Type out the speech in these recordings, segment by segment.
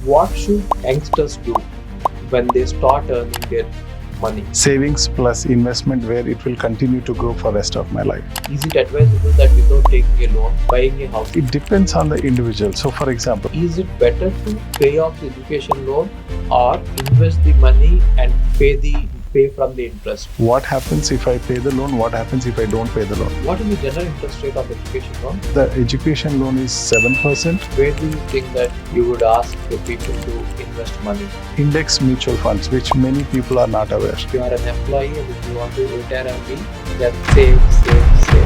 What should youngsters do when they start earning their money? Savings plus investment where it will continue to grow for the rest of my life. Is it advisable that without taking a loan, buying a house? It depends on the individual. So for example, Is it better to pay off the education loan or invest the money and pay from the interest? what happens if I pay the loan? What happens if I don't pay the loan? What is the general interest rate of education loan? The education loan is 7%. Where do you think that you would ask the people to invest money? Index mutual funds, which many people are not aware. If you are an employee and if you want to retire early, then save.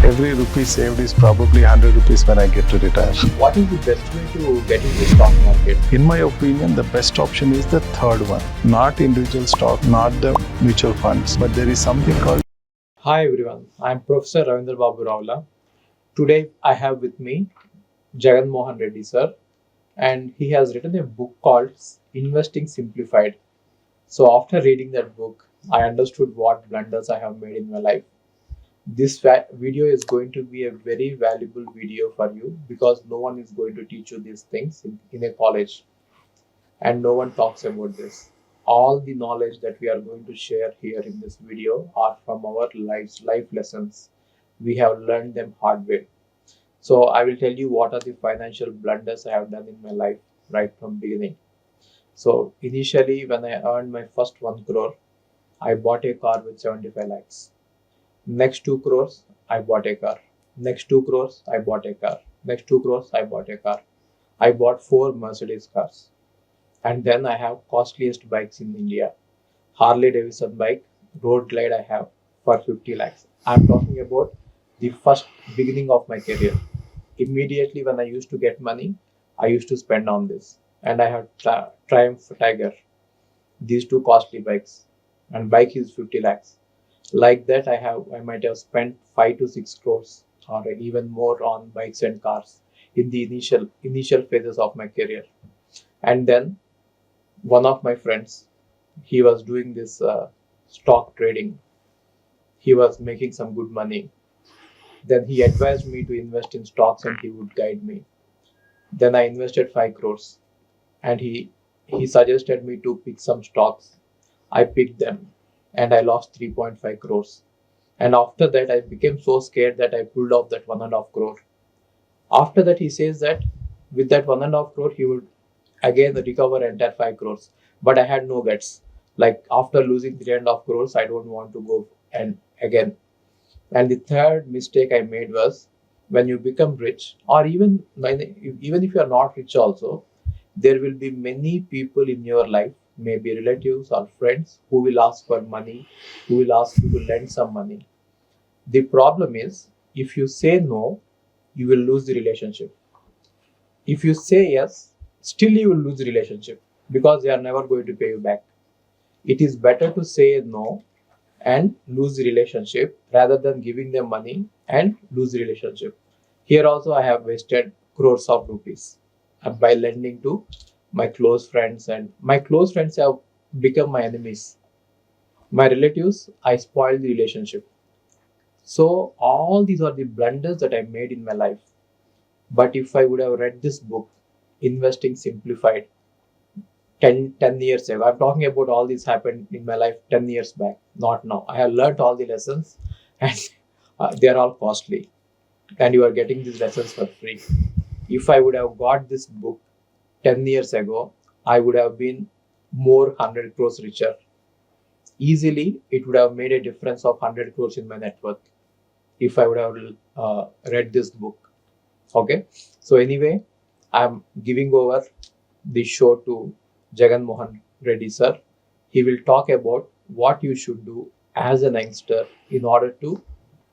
Every rupee saved is probably 100 rupees when I get to retire. What is the best way to get into the stock market? In my opinion, the best option is the third one. Not individual stock, not the mutual funds, but there is something called. Hi everyone, I am Professor Ravindrababu Ravula. Today I have with me Jagan Sir, and he has written a book called Investing Simplified. So after reading that book, I understood what blunders I have made in my life. This video is going to be a very valuable video for you because no one is going to teach you these things in a college, and no one talks about this. All the knowledge that we are going to share here in this video are from our life lessons. We have learned them hard way. So I will tell you what are the financial blunders I have done in my life right from beginning. So initially when I earned my first 1 crore, I bought a car with 75 lakhs. Next 2 crores, I bought a car. Next 2 crores, I bought a car. Next 2 crores, I bought a car. I bought 4 Mercedes cars. And then I have costliest bikes in India. Harley Davidson bike, road glide I have for 50 lakhs. I'm talking about the first beginning of my career. Immediately when I used to get money, I used to spend on this. And I have Triumph Tiger, these 2 costly bikes. And bike is 50 lakhs. Like that, I might have spent 5 to 6 crores or even more on bikes and cars in the initial phases of my career. And then one of my friends, he was doing this stock trading. He was making some good money. Then he advised me to invest in stocks and he would guide me. Then I invested 5 crores and he suggested me to pick some stocks. I picked them and I lost 3.5 crores. And after that, I became so scared that I pulled off that 1.5 crore. After that, he says that with that 1.5 crore, he would again recover entire 5 crores. But I had no guts. Like after losing 3.5 crores, I don't want to go and again. And the third mistake I made was when you become rich, or even if you are not rich also, there will be many people in your life, maybe relatives or friends, who will ask for money, who will ask you to lend some money. The problem is, if you say no, you will lose the relationship. If you say yes, still you will lose the relationship because they are never going to pay you back. It is better to say no and lose the relationship rather than giving them money and lose the relationship. Here also I have wasted crores of rupees by lending to my close friends, and my close friends have become my enemies. My relatives, I spoiled the relationship. So all these are the blunders that I made in my life. But if I would have read this book, Investing Simplified, 10 years ago, I'm talking about all this happened in my life 10 years back, not now. I have learned all the lessons and they are all costly. And you are getting these lessons for free. If I would have got this book 10 years ago, I would have been more 100 crores richer. Easily, it would have made a difference of 100 crores in my net worth if I would have read this book. Okay. So anyway, I'm giving over the show to Jagan Sir. He will talk about what you should do as an youngster in order to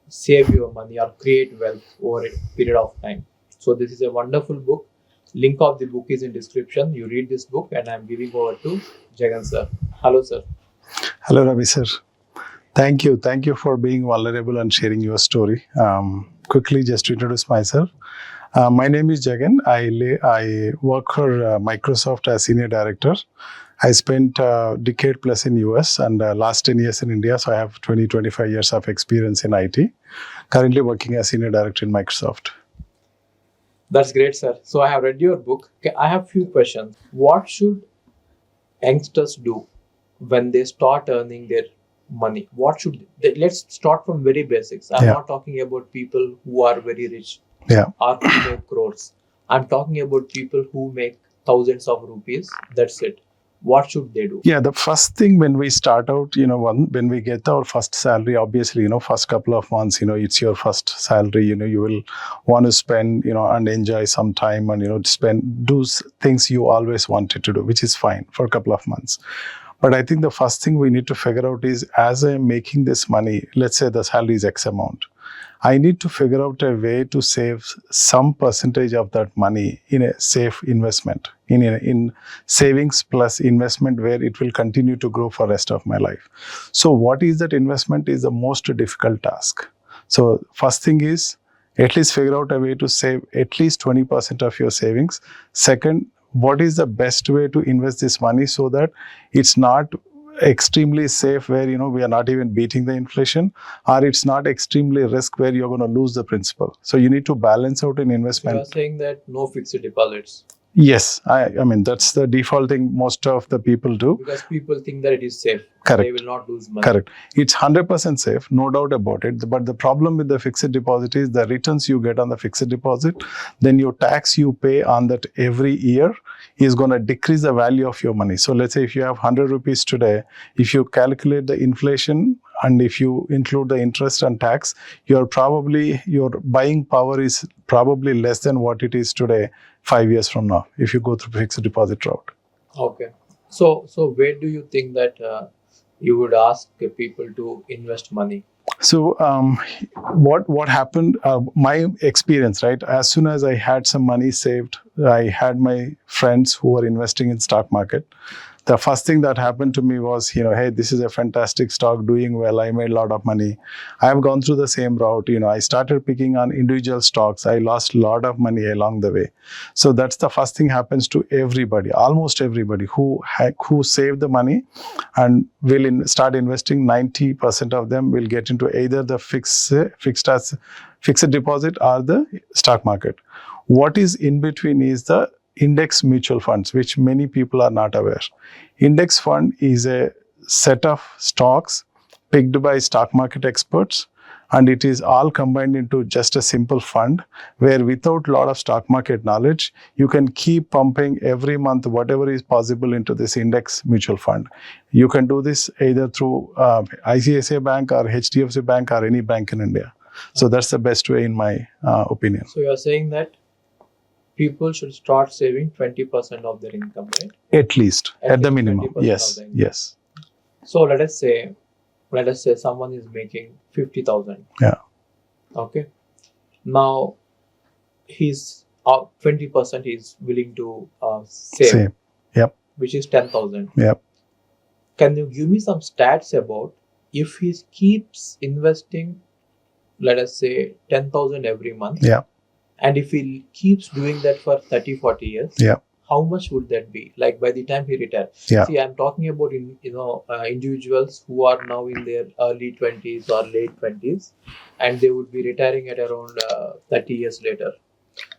save your money or create wealth over a period of time. So this is a wonderful book. Link of the book is in description. You read this book and I'm giving over to Jagan Sir. Hello, sir. Hello, Ravi sir. Thank you. Thank you for being vulnerable and sharing your story. Quickly, just to introduce myself. My name is Jagan. I work for Microsoft as Senior Director. I spent a decade plus in US and last 10 years in India. So I have 20-25 years of experience in IT. Currently working as Senior Director in Microsoft. That's great, sir. So I have read your book. Okay, I have few questions. What should youngsters do when they start earning their money? What should they, let's start from very basics. I'm Yeah. not talking about people who are very rich Yeah. or who make crores. I'm talking about people who make thousands of rupees. That's it. What should they do? Yeah, the first thing when we start out, when we get our first salary, obviously, first couple of months, it's your first salary, you will want to spend, and enjoy some time and, do things you always wanted to do, which is fine for a couple of months. But I think the first thing we need to figure out is, as I'm making this money, let's say the salary is X amount, I need to figure out a way to save some percentage of that money in a safe investment, in savings plus investment where it will continue to grow for rest of my life. So what is that investment is the most difficult task. So first thing is, at least figure out a way to save at least 20% of your savings. Second, what is the best way to invest this money so that it's not extremely safe where we are not even beating the inflation, or it's not extremely risk where you're going to lose the principal. So you need to balance out an So investment. you are saying that no fixed deposits. Yes, I mean that's the default thing most of the people do. Because people think that it is safe. Correct. They will not lose money. Correct. It's 100% safe, no doubt about it. But the problem with the fixed deposit is the returns you get on the fixed deposit, then your tax you pay on that every year is going to decrease the value of your money. So let's say if you have 100 rupees today, if you calculate the inflation and if you include the interest and tax, your buying power is probably less than what it is today 5 years from now if you go through fixed deposit route. Okay. So where do you think that you would ask people to invest money? So what happened, my experience, right? As soon as I had some money saved, I had my friends who were investing in stock market. The first thing that happened to me was, hey, this is a fantastic stock doing well. I made a lot of money. I have gone through the same route. I started picking on individual stocks. I lost a lot of money along the way. So that's the first thing happens to everybody, almost everybody who saved the money and will start investing. 90% of them will get into either the fixed deposit or the stock market. What is in between is the index mutual funds, which many people are not aware. Index fund is a set of stocks picked by stock market experts, and it is all combined into just a simple fund where without a lot of stock market knowledge, you can keep pumping every month whatever is possible into this index mutual fund. You can do this either through ICICI Bank or HDFC Bank or any bank in India. So that's the best way in my opinion. So you are saying that people should start saving 20% of their income, right? At least, at the least minimum. 20% Yes, of the income. yes. So let us say someone is making 50,000. Yeah. Okay. Now he's 20% he's willing to save, Same. Yep. which is 10,000. Yep. Can you give me some stats about if he keeps investing, let us say 10,000 every month? Yeah. And if he keeps doing that for 30-40 years, Yeah. how much would that be? Like by the time he retires? Yeah. See, I'm talking about individuals who are now in their early 20s or late 20s, and they would be retiring at around 30 years later.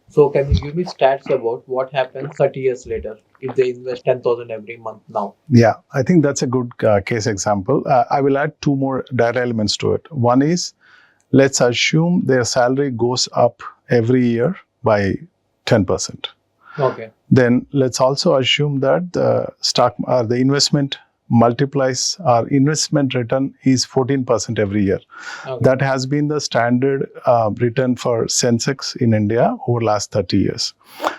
So can you give me stats about what happens 30 years later if they invest 10,000 every month now? Yeah, I think that's a good case example. I will add two more data elements to it. One is, let's assume their salary goes up every year by 10%. Okay. Then let's also assume that the stock or the investment multiplies our investment return is 14% every year. Okay. That has been the standard return for Sensex in India over last 30 years.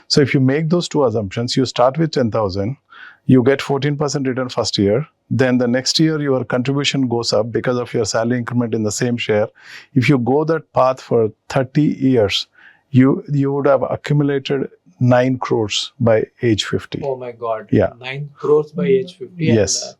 So if you make those two assumptions, you start with 10,000, you get 14% return first year. Then the next year, your contribution goes up because of your salary increment in the same share. If you go that path for 30 years, you would have accumulated 9 crores by age 50. Oh my God. Yeah. 9 crores by age 50. Yes. And,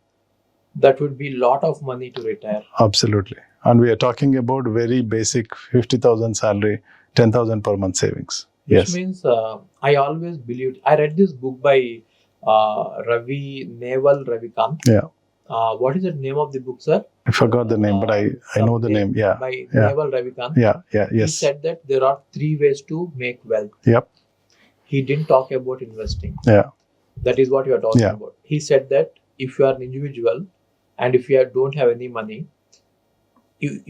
that would be a lot of money to retire. Absolutely. And we are talking about very basic 50,000 salary, 10,000 per month savings. Yes. Which means I always believed, I read this book by Ravikant. Yeah. What is the name of the book, sir? I forgot the name, but I know the name. Yeah. By Yeah. Naval Ravikant. Yeah. Yeah. He Yes. said that there are 3 ways to make wealth. Yep. he didn't talk about investing. Yeah. That is what you are talking Yeah. about. He said that if you are an individual and if you don't have any money,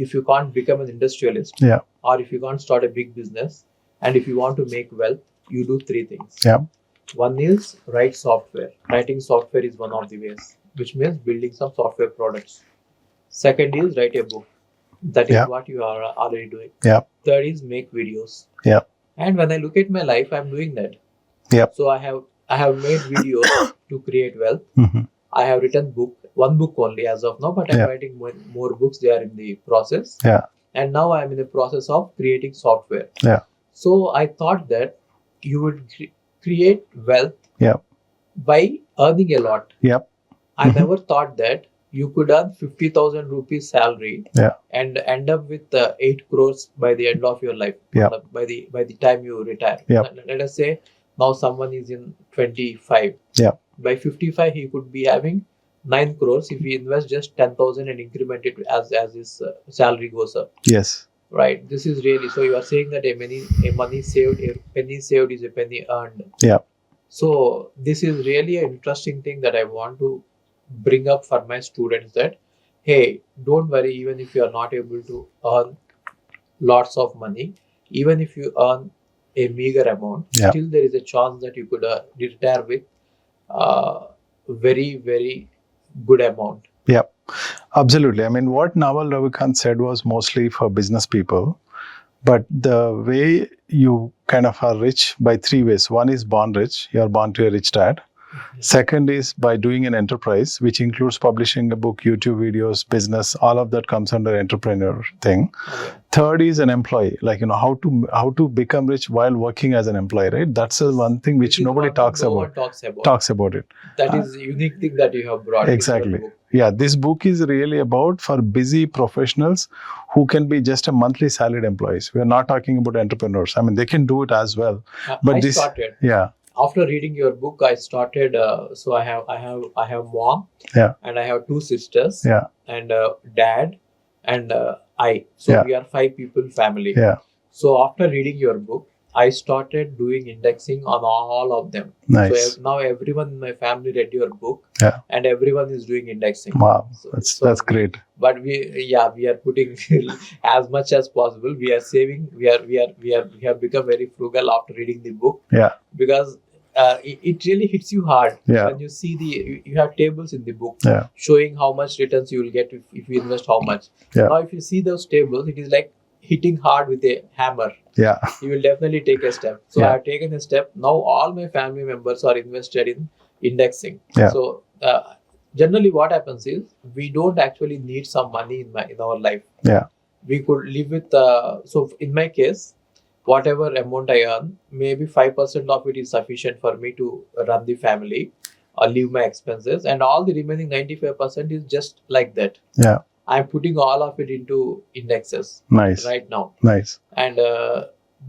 if you can't become an industrialist, Yeah. or if you can't start a big business, and if you want to make wealth, you do three things. Yeah. One is write software. Writing software is one of the ways, which means building some software products. Second is write a book. That is Yeah. what you are already doing. Yeah. Third is make videos. Yeah. And when I look at my life, I'm doing that. Yeah. So I have made videos to create wealth. Mhm. I have written one book only as of now, but I'm Yeah. writing more books. They are in the process. Yeah. And now I'm in the process of creating software. Yeah. So I thought that you would create wealth Yeah. by earning a lot. Yep. I Mhm. never thought that you could earn 50,000 rupees salary Yeah. and end up with 8 crores by the end of your life. Yeah. By the time you retire. Yeah. Let us say now someone is in 25. Yeah. By 55, he could be having 9 crores if he invests just 10,000 and increment it as his salary goes up. Yes. Right. This is really, so you are saying that a money saved, a penny saved is a penny earned. Yeah. So this is really an interesting thing that I want to bring up for my students, that hey, don't worry, even if you are not able to earn lots of money, even if you earn a meager amount, Yeah. still there is a chance that you could retire with very, very good amount. Yeah. Absolutely. I mean, what Naval Ravikant said was mostly for business people. But the way you kind of are rich by three ways. One is born rich. You're born to a rich dad. Second is by doing an enterprise, which includes publishing a book, YouTube videos, business, all of that comes under entrepreneur thing. Okay. Third is an employee, like, how to become rich while working as an employee, right? That's the one thing which This is nobody what talks no about. one talks about. Talks about it. That is a unique thing that you have brought. Exactly. In your book. Yeah, this book is really about for busy professionals who can be just a monthly salaried employees. We are not talking about entrepreneurs. I mean, they can do it as well. But I this, started. yeah, After reading your book, I started. So I have mom. Yeah. And I have two sisters. Yeah. And dad, and I. So Yeah. we are 5 people family. Yeah. So after reading your book, I started doing indexing on all of them. Nice. So now everyone in my family read your book. Yeah. And everyone is doing indexing. Wow, So that's great. But we are putting as much as possible. We are saving. We have become very frugal after reading the book. Yeah. Because it really hits you hard. Yeah. When you see you have tables in the book. Yeah. Showing how much returns you will get if you invest how much. Yeah. Now if you see those tables, it is like hitting hard with a hammer. Yeah. You will definitely take a step. So Yeah. I have taken a step. Now all my family members are invested in indexing. Yeah. So generally what happens is we don't actually need some money in our life. Yeah. We could live with so in my case, whatever amount I earn, maybe 5% of it is sufficient for me to run the family or leave my expenses, and all the remaining 95% is just like that. Yeah. I'm putting all of it into indexes Nice. right now. Nice. And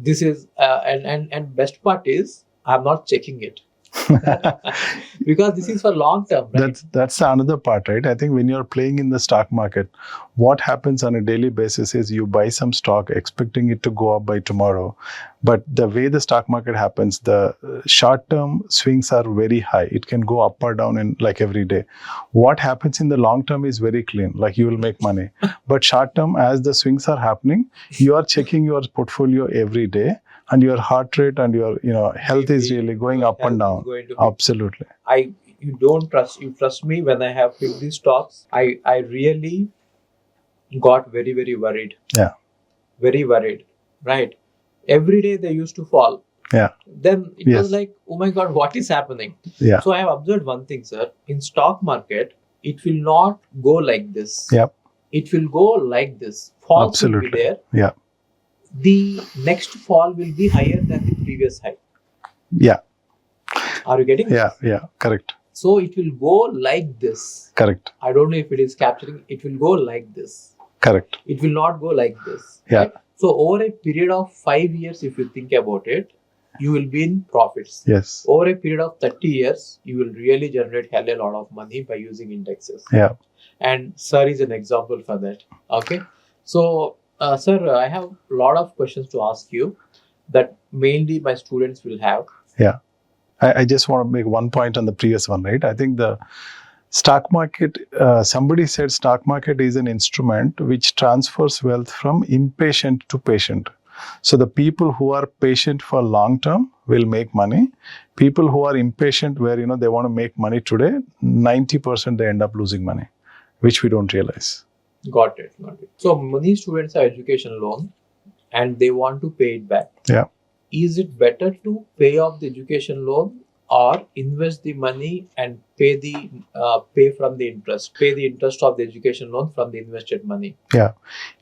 this is and best part is I'm not checking it because this is for long term, right? That's another part, right? I think when you're playing in the stock market, what happens on a daily basis is you buy some stock expecting it to go up by tomorrow. But the way the stock market happens, the short-term swings are very high. It can go up or down in like every day. What happens in the long term is very clean, like you will make money. But short-term, as the swings are happening, you are checking your portfolio every day. And your heart rate and your health is really going up and down. Absolutely. You trust me when I have picked these stocks. I really got very, very worried. Yeah. Very worried. Right. Every day they used to fall. Yeah. Then it Yes. was like, oh my God, what is happening? Yeah. So I have observed one thing, sir. In stock market, it will not go like this. Yep. It will go like this. Falls Absolutely. will be there. Yeah. The next fall will be higher than the previous high. Yeah. Are you getting Yeah. this? Yeah. Correct. So it will go like this. Correct. I don't know if it is capturing. It will go like this. Correct. It will not go like this. Yeah. Right? So over a period of 5 years, if you think about it, you will be in profits. Yes. Over a period of 30 years, you will really generate hell a lot of money by using indexes. Yeah. And Sir is an example for that. Okay. So, Sir, I have a lot of questions to ask you that mainly my students will have. Yeah. I just want to make one point on the previous one, right? I think the stock market, somebody said stock market is an instrument which transfers wealth from impatient to patient. So the people who are patient for long term will make money. People who are impatient, where they want to make money today, 90% they end up losing money, which we don't realize. Got it. Got it. So many students have education loan and they want to pay it back. Yeah. Is it better to pay off the education loan or invest the money and pay from the interest, pay the interest of the education loan from the invested money? Yeah.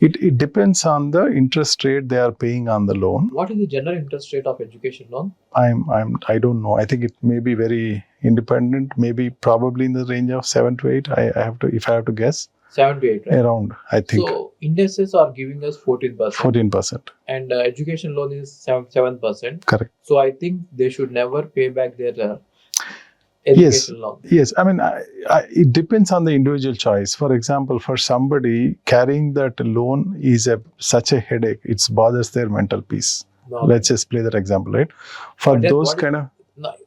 It depends on the interest rate they are paying on the loan. What is the general interest rate of education loan? I don't know. I think it may be very independent, maybe probably in the range of 7 to 8. I have to, if I have to guess, 7 to 8, right? Around, I think. So indices are giving us 14%. 14%. And education loan is 7%. Correct. So I think they should never pay back their education loan. Yes. I mean, it depends on the individual choice. For example, for somebody, carrying that loan is such a headache. It bothers their mental peace. No. Let's just play that example, right? For But then those kind of...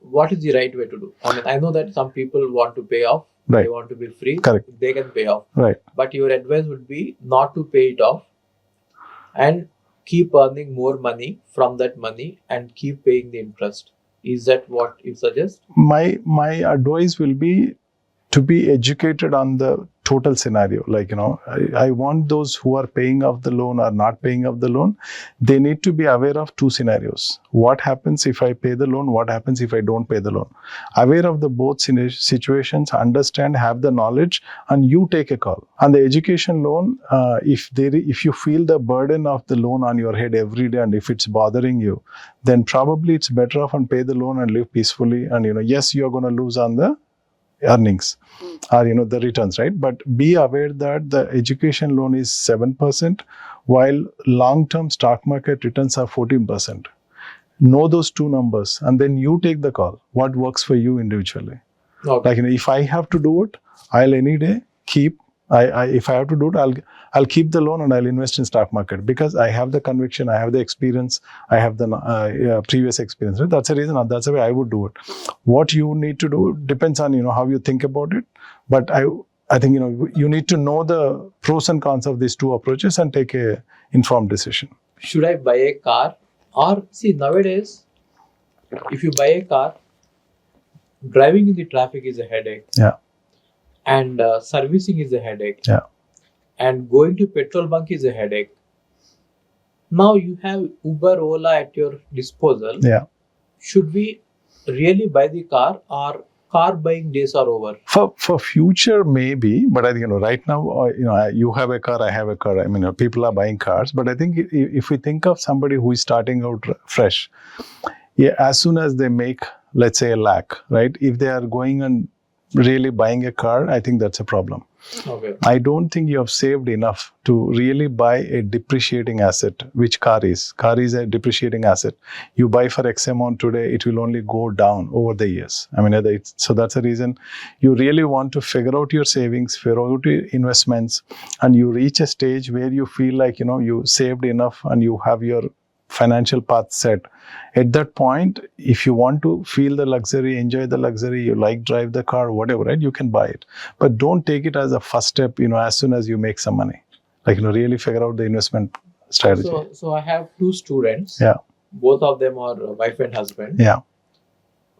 what is the right way to do? I mean, I know that some people want to pay off. Right. They want to be free. Correct. They can pay off. Right. But your advice would be not to pay it off and keep earning more money from that money and keep paying the interest. Is that what you suggest? My advice will be to be educated on the total scenario. Like, I want those who are paying off the loan or not paying off the loan, they need to be aware of two scenarios. What happens if I pay the loan? What happens if I don't pay the loan? Aware of the both situations, understand, have the knowledge, and you take a call. On the education loan, if you feel the burden of the loan on your head every day and if it's bothering you, then probably it's better off and pay the loan and live peacefully. And yes, you're going to lose on the earnings or the returns, right? But be aware that the education loan is 7% while long-term stock market returns are 14%. Know those two numbers and then you take the call. What works for you individually? Okay. Like, if I have to do it, I'll any day keep. If I have to do it, I'll keep the loan and I'll invest in stock market because I have the conviction, I have the experience, I have the previous experience. Right? That's the reason. That's the way I would do it. What you need to do depends on how you think about it. But I think you need to know the pros and cons of these two approaches and take a informed decision. Should I buy a car? Or see, nowadays, if you buy a car, driving in the traffic is a headache. Yeah. And servicing is a headache. Yeah. And going to petrol bunk is a headache. Now you have Uber, Ola at your disposal. Yeah. Should we really buy the car or car buying days are over? For future, maybe, but I think right now, you have a car, I have a car. I mean, people are buying cars, but I think if we think of somebody who is starting out fresh, as soon as they make, let's say, 1 lakh, right? If they are going and really buying a car, I think that's a problem. Okay. I don't think you have saved enough to really buy a depreciating asset, which car is. Car is a depreciating asset. You buy for X amount today, it will only go down over the years. I mean, so that's the reason you really want to figure out your savings, figure out your investments, and you reach a stage where you feel like, you saved enough and you have your financial path set. At that point, if you want to feel the luxury, enjoy the luxury, you drive the car, whatever, right? You can buy it. But don't take it as a first step, as soon as you make some money. Really figure out the investment strategy. So I have two students. Yeah. Both of them are wife and husband. Yeah.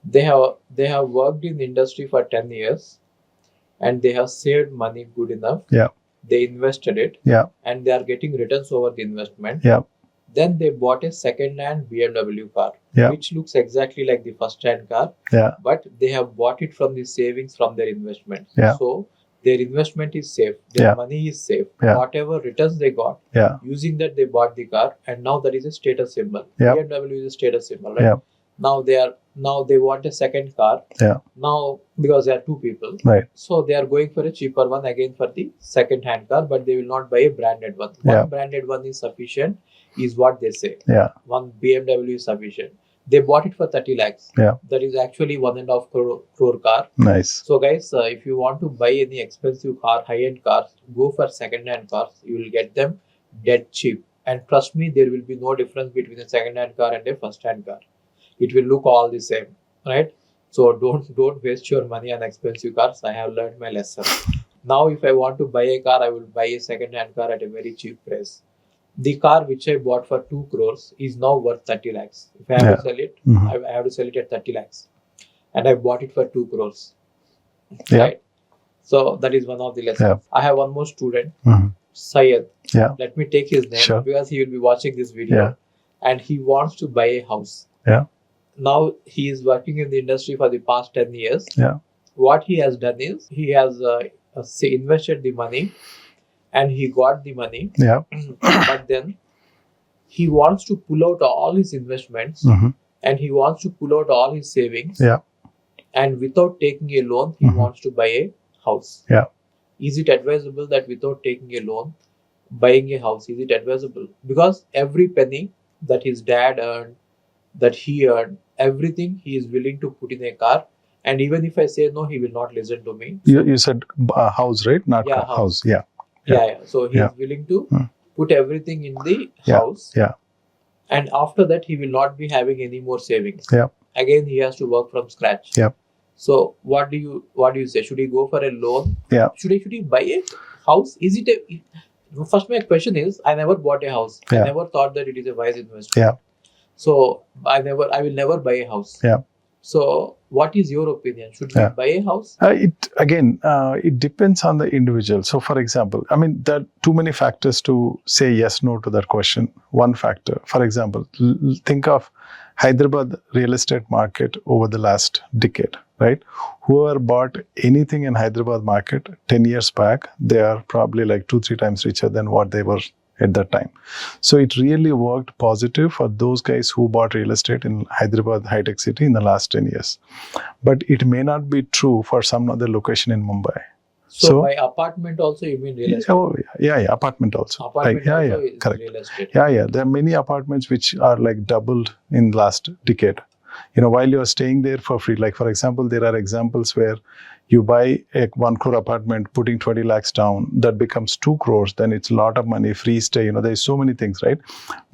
They have worked in the industry for 10 years and they have saved money good enough. Yeah. They invested it. Yeah. And they are getting returns over the investment. Yeah. Then they bought a second-hand BMW car, yeah. which looks exactly like the first-hand car. Yeah. But they have bought it from the savings from their investment. Yeah. So their investment is safe. Their yeah. money is safe. Yeah. Whatever returns they got, yeah. using that they bought the car, and now that is a status symbol. Yeah. BMW is a status symbol, right? Yeah. Now they want a second car. Yeah. Now because there are two people, right? So they are going for a cheaper one again for the second-hand car, but they will not buy a branded one. Yeah. One branded one is sufficient, is what they say. Yeah. One BMW is sufficient. They bought it for 30 lakhs. Yeah. That is actually 1.5 crore car. Nice. So guys, if you want to buy any expensive car, high-end cars, go for second-hand cars. You will get them dead cheap. And trust me, there will be no difference between a second-hand car and a first-hand car. it will look all the same, right? So don't waste your money on expensive cars. I have learned my lesson. Now, if I want to buy a car, I will buy a second-hand car at a very cheap price. The car which I bought for 2 crores is now worth 30 lakhs. If I have to sell it, I have to sell it at 30 lakhs. And I bought it for 2 crores. Right? So that is one of the lessons. I have one more student, Syed. Let me take his name because he will be watching this video. And he wants to buy a house. Now he is working in the industry for the past 10 years. What he has done is he has invested the money and he got the money. But then he wants to pull out all his investments and he wants to pull out all his savings. And without taking a loan, he wants to buy a house. Is it advisable that without taking a loan, buying a house, is it advisable? Because every penny that his dad earned, that he earned, everything he is willing to put in a car. And even if I say no, he will not listen to me. You said house, right? Not house. So he is willing to put everything in the house. And after that, he will not be having any more savings. Again, he has to work from scratch. So what do you say? Should he go for a loan? Should he buy a house? Is it a first my question is, I never bought a house. I never thought that it is a wise investment. So I will never buy a house. So what is your opinion? Should we buy a house? It depends on the individual. So for example, I mean, there are too many factors to say yes, no to that question. One factor, for example, think of Hyderabad real estate market over the last decade, right? Whoever bought anything in Hyderabad market 10 years back, they are probably like 2-3 times richer than what they were at that time. So it really worked positive for those guys who bought real estate in Hyderabad high-tech city in the last 10 years. But it may not be true for some other location in Mumbai. So by apartment also you mean real estate? Apartment also. Apartment also is correct. Real estate. There are many apartments which are like doubled in last decade. While you are staying there for free, like for example, there are examples where you buy a 1 crore apartment, putting 20 lakhs down, that becomes 2 crores, then it's a lot of money, free stay, there's so many things, right?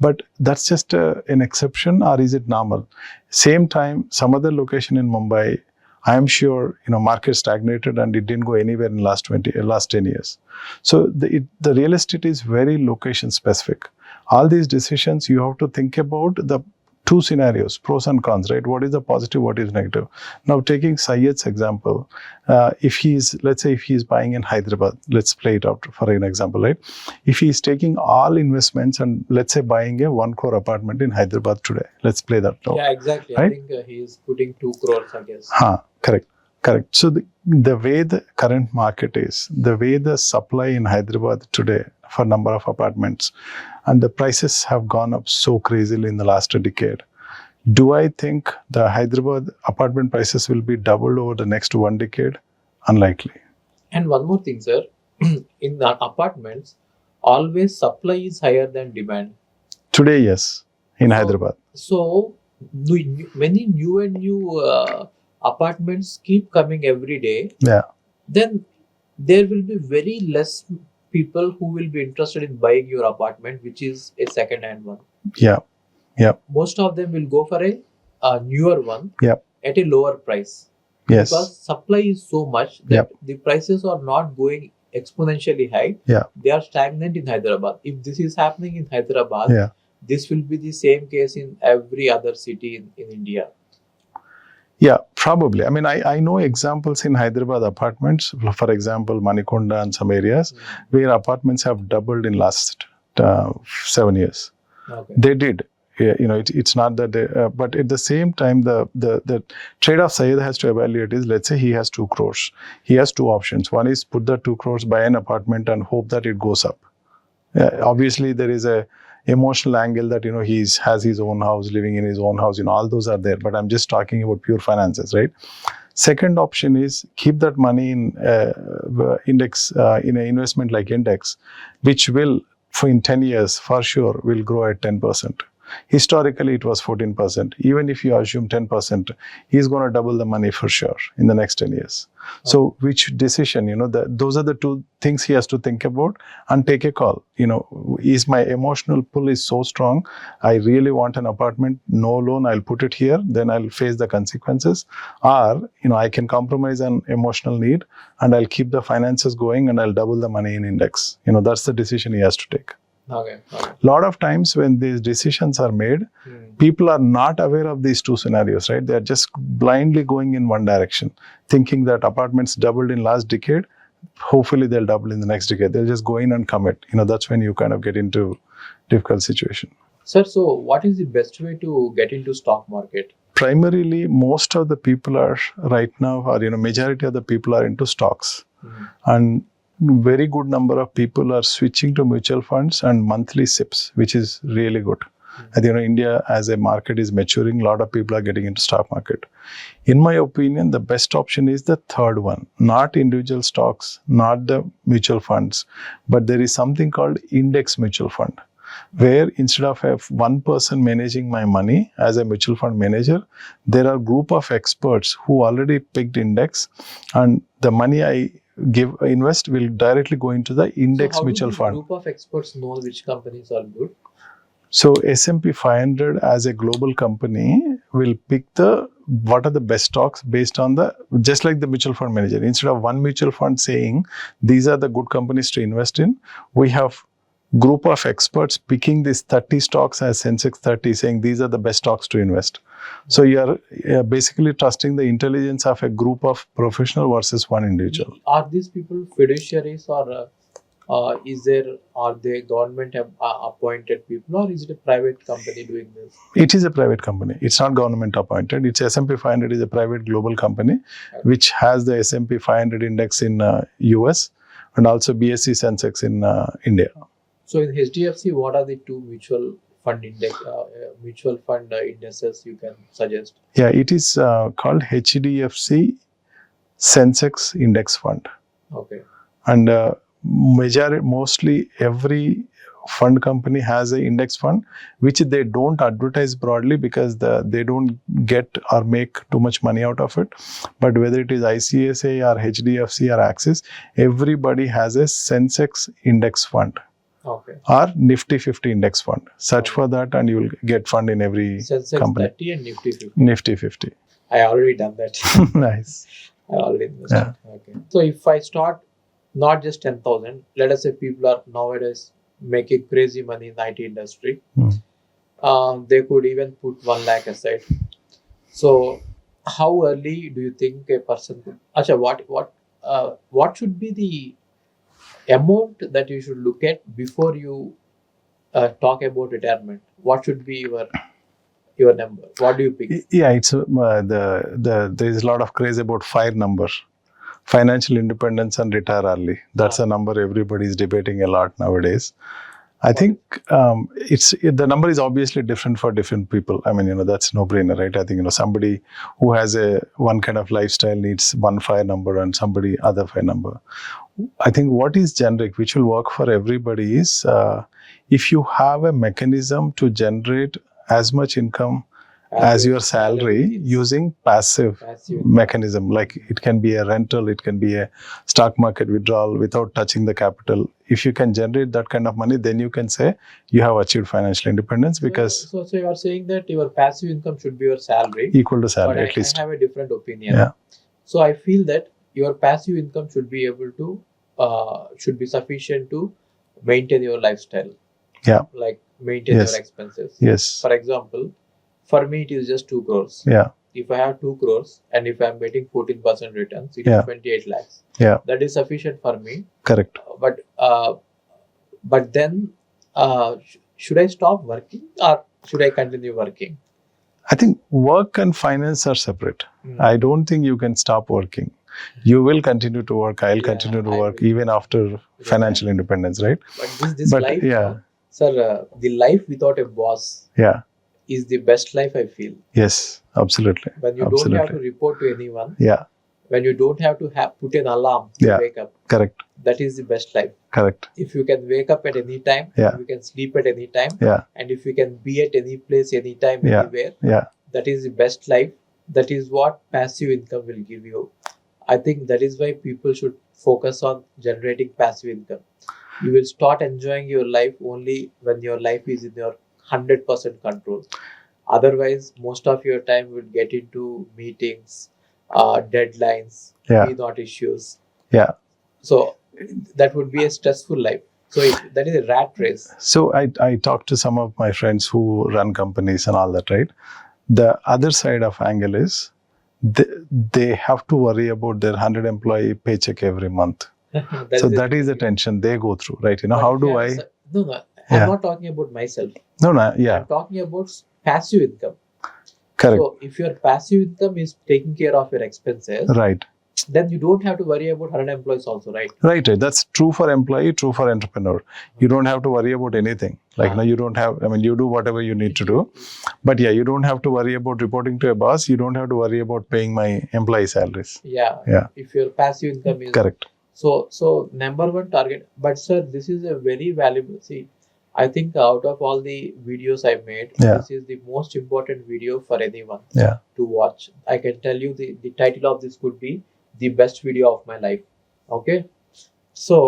But that's just an exception, or is it normal? Same time, some other location in Mumbai, I am sure, market stagnated and it didn't go anywhere in last 10 years. So the real estate is very location specific. All these decisions, you have to think about the two scenarios, pros and cons, right? What is the positive, what is negative? Now, taking Syed's example, let's say if he's buying in Hyderabad, let's play it out for an example, right? If he's taking all investments and let's say buying a 1 crore apartment in Hyderabad today, let's play that out. Yeah, exactly. Right? I think he is putting 2 crores, I guess. Correct. So the way the current market is, the way the supply in Hyderabad today for number of apartments, and the prices have gone up so crazily in the last decade. Do I think the Hyderabad apartment prices will be doubled over the next 1 decade? Unlikely. And one more thing, sir. In the apartments, always supply is higher than demand. Today, yes, in Hyderabad. So many new apartments keep coming every day. Then there will be very less people who will be interested in buying your apartment, which is a second-hand one. Most of them will go for a newer one at a lower price. Because supply is so much that the prices are not going exponentially high. They are stagnant in Hyderabad. If this is happening in Hyderabad, this will be the same case in every other city in India. Yeah, probably. I mean, I know examples in Hyderabad apartments, for example, Manikonda and some areas, where apartments have doubled in last 7 years. They did. It's not that they, but at the same time, the trade-off Syed has to evaluate is, let's say he has 2 crores. He has 2 options. One is put the 2 crores, buy an apartment and hope that it goes up. Obviously, there is a emotional angle that he has his own house, living in his own house, all those are there, but I'm just talking about pure finances, right? Second option is keep that money in index, in an investment like index, which will, in 10 years for sure will grow at 10%. Historically, it was 14%. Even if you assume 10%, he's going to double the money for sure in the next 10 years. So which decision, those are the two things he has to think about and take a call. Is my emotional pull is so strong, I really want an apartment, no loan, I'll put it here, then I'll face the consequences. Or, I can compromise on emotional need and I'll keep the finances going and I'll double the money in index. That's the decision he has to take. Okay. Lot of times when these decisions are made, people are not aware of these two scenarios, right? They are just blindly going in one direction, thinking that apartments doubled in last decade, hopefully they'll double in the next decade. They'll just go in and commit. That's when you kind of get into difficult situation. Sir, so what is the best way to get into stock market? Primarily, most of the people are right now, or majority of the people are into stocks. And very good number of people are switching to mutual funds and monthly SIPs, which is really good. And India as a market is maturing. A lot of people are getting into stock market. In my opinion, the best option is the third one, not individual stocks, not the mutual funds, but there is something called index mutual fund, where instead of one person managing my money as a mutual fund manager, there are a group of experts who already picked index, and the money I invest will directly go into the index mutual fund. Group of experts know which companies are good? So S&P 500 as a global company will pick what are the best stocks based on just like the mutual fund manager. Instead of one mutual fund saying these are the good companies to invest in, we have group of experts picking these 30 stocks as Sensex 30, saying these are the best stocks to invest. So you are basically trusting the intelligence of a group of professional versus one individual. Are these people fiduciaries, or are they government appointed people, or is it a private company doing this? It is a private company. It's not government appointed. It's S&P 500 is a private global company, which has the S&P 500 index in US and also BSE Sensex in India. So in HDFC, what are the two mutual fund indices you can suggest? Yeah, it is called HDFC Sensex Index Fund. Okay. And mostly every fund company has an index fund, which they don't advertise broadly because they don't get or make too much money out of it. But whether it is ICICI or HDFC or Axis, everybody has a Sensex Index Fund. Okay. Or Nifty 50 Index Fund. Search for that and you will get fund in every Sensex company. 30 and Nifty 50. Nifty 50. I already done that. Nice. I already invested. Yeah. Okay. So if I start not just 10,000, let us say people are nowadays making crazy money in the IT industry. They could even put 1 lakh aside. So how early do you think a person could? What should be the amount that you should look at before you talk about retirement? What should be your number? What do you pick? Yeah, it's there is a lot of craze about FIRE number, financial independence and retire early. That's a number everybody is debating a lot nowadays. I think the number is obviously different for different people. I mean, that's no brainer, right? I think somebody who has one kind of lifestyle needs one FIRE number and somebody other FIRE number. I think what is generic, which will work for everybody, is if you have a mechanism to generate as much income as your salary using passive mechanism, like it can be a rental, it can be a stock market withdrawal without touching the capital. If you can generate that kind of money, then you can say you have achieved financial independence. Because so you are saying that your passive income should be your salary, equal to salary, but at least. I have a different opinion. Yeah. So I feel that your passive income should be able to should be sufficient to maintain your lifestyle. Yeah. Like maintain your expenses. Yes. For example, for me it is just 2 crores. Yeah. If I have 2 crores and if I am getting 14% returns, it is 28 lakhs. Yeah. That is sufficient for me. Correct. But then should I stop working or should I continue working? I think work and finance are separate. I don't think you can stop working. You will continue to work. I'll continue to work even after financial independence, right? But this life, sir, the life without a boss is the best life, I feel. Yes, absolutely. When you don't have to report to anyone. Yeah. When you don't have to put an alarm to wake up. Correct. That is the best life. Correct. If you can wake up at any time, Yeah. you can sleep at any time, Yeah. and if you can be at any place, anytime, Yeah. anywhere, Yeah. that is the best life. That is what passive income will give you. I think that is why people should focus on generating passive income. You will start enjoying your life only when your life is in your 100% control. Otherwise, most of your time will get into meetings, deadlines, Yeah. be not issues. Yeah. So that would be a stressful life. So that is a rat race. So I talked to some of my friends who run companies and all that, right? The other side of angle is they have to worry about their 100 employee paycheck every month. So that is the tension they go through, right? You know, But how do I? No, Yeah. I'm not talking about myself. No, yeah, I'm talking about passive income. correct, So if your passive income is taking care of your expenses, right, then you don't have to worry about 100 employees also, right? right. That's true for employee, true for entrepreneur. You don't have to worry about anything. Like, no, you don't have. I mean, you do whatever you need to do, but yeah, you don't have to worry about reporting to a boss. You don't have to worry about paying my employee salaries. Yeah. Yeah. If your passive income is Correct. So number one target. But sir, this is a very valuable. See, I think out of all the videos I made, Yeah. this is the most important video for anyone Yeah. to watch. I can tell you the title of this could be the best video of my life. Okay. So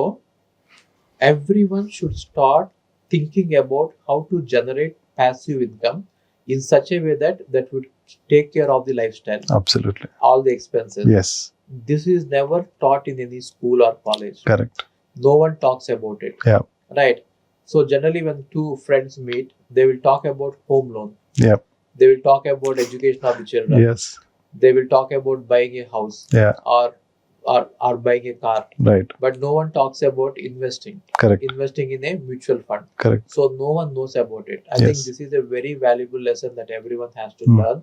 everyone should start thinking about how to generate passive income in such a way that would take care of the lifestyle, Absolutely. all the expenses. Yes. This is never taught in any school or college. Correct. No one talks about it. Yeah. Right. So generally when two friends meet, they will talk about home loan. Yeah. They will talk about education of the children. Yes. They will talk about buying a house. Yeah. Or buying a car. Right. But no one talks about investing. Correct. Investing in a mutual fund. Correct. So no one knows about it. I think Yes. this is a very valuable lesson that everyone has to learn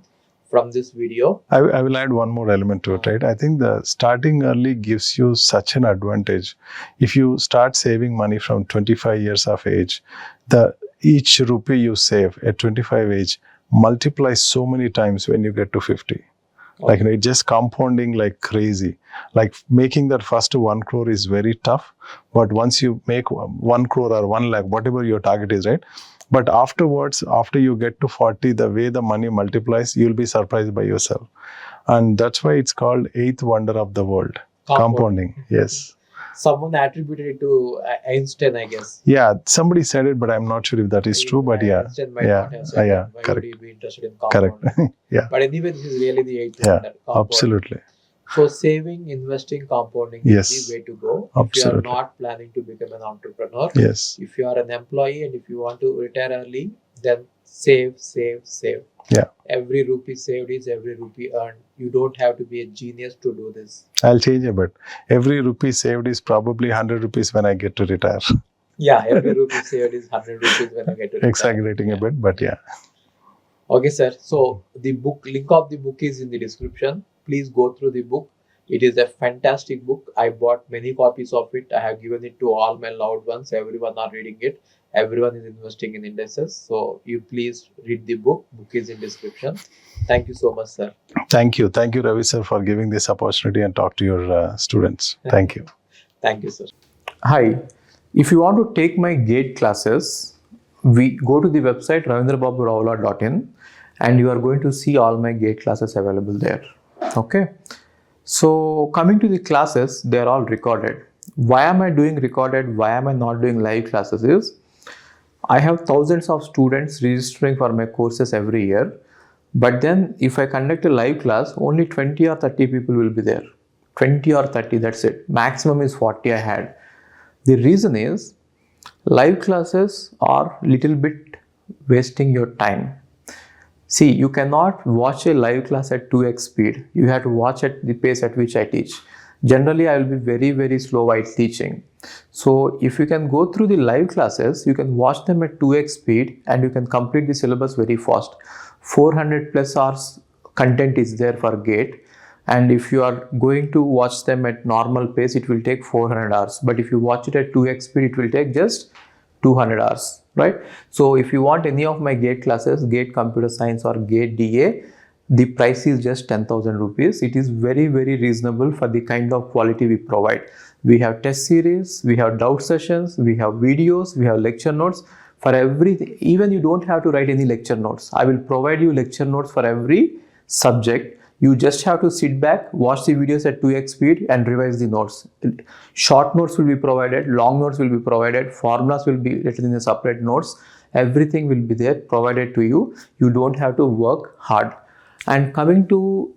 from this video. I will add one more element to it, right? I think the starting early gives you such an advantage. If you start saving money from 25 years of age, each rupee you save at 25 age multiplies so many times when you get to 50. Like, you know, it's just compounding like crazy. Like making that first 1 crore is very tough. But once you make 1 crore or 1 lakh, whatever your target is, right? But afterwards, after you get to 40, the way the money multiplies, you'll be surprised by yourself. And that's why it's called eighth wonder of the world. Compounding. Yes. Someone attributed it to Einstein, I guess. Yeah, somebody said it, but I'm not sure if that is true. But yeah, Einstein might not have said yeah, why correct. would he be interested in compounding? Correct. Yeah. But anyway, this is really the eighth Yeah, wonder, compounding. absolutely. So saving, investing, compounding Yes. is the way to go. Absolutely. If you are not planning to become an entrepreneur, Yes. if you are an employee and if you want to retire early, then save. Yeah. Every rupee saved is every rupee earned. You don't have to be a genius to do this. I'll change a bit. Every rupee saved is probably 100 rupees when I get to retire. Yeah, every rupee saved is 100 rupees when I get to retire. Exaggerating a bit, but yeah. Okay, sir. So the link of the book is in the description. Please go through the book. It is a fantastic book. I bought many copies of it. I have given it to all my loved ones. Everyone are reading it. Everyone is investing in indices. So you please read the book. Book is in description. Thank you so much, sir. Thank you, Ravi sir, for giving this opportunity and talk to your students. Thank you. Thank you, sir. Hi. If you want to take my GATE classes, we go to the website ravindrababuravula.in and you are going to see all my GATE classes available there. Okay. So coming to the classes, they are all recorded. Why am I doing recorded? Why am I not doing live classes? Is I have thousands of students registering for my courses every year. But then if I conduct a live class, only 20 or 30 people will be there. 20 or 30, that's it. Maximum is 40 I had. The reason is live classes are little bit wasting your time. See, you cannot watch a live class at 2x speed. You have to watch at the pace at which I teach. Generally, I will be very, very slow while teaching. So if you can go through the live classes, you can watch them at 2x speed and you can complete the syllabus very fast. 400 plus hours content is there for GATE. And if you are going to watch them at normal pace, it will take 400 hours. But if you watch it at 2x speed, it will take just 200 hours, right? So if you want any of my GATE classes, GATE Computer Science or GATE DA, the price is just 10,000 rupees. It is very, very reasonable for the kind of quality we provide. We have test series, we have doubt sessions, we have videos, we have lecture notes for everything. Even you don't have to write any lecture notes. I will provide you lecture notes for every subject. You just have to sit back, watch the videos at 2x speed and revise the notes. Short notes will be provided, long notes will be provided, formulas will be written in the separate notes. Everything will be there provided to you. You don't have to work hard. And coming to,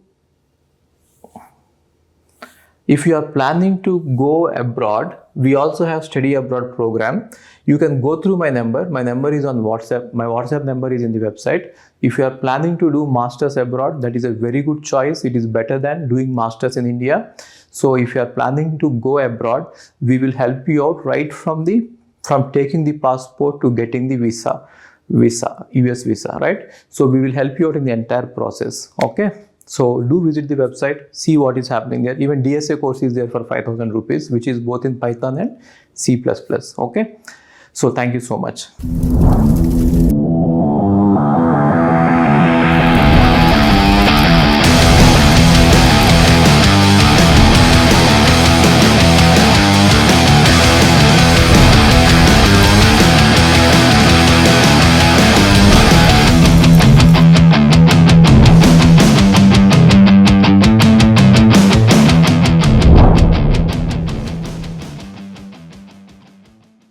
if you are planning to go abroad, we also have study abroad program. You can go through my number. My number is on WhatsApp. My WhatsApp number is in the website. If you are planning to do masters abroad, that is a very good choice. It is better than doing masters in India. So if you are planning to go abroad, we will help you out right from taking the passport to getting the visa, US visa, right? So we will help you out in the entire process. Okay. So do visit the website, see what is happening there. Even DSA course is there for 5,000 rupees, which is both in Python and C++. Okay. So thank you so much.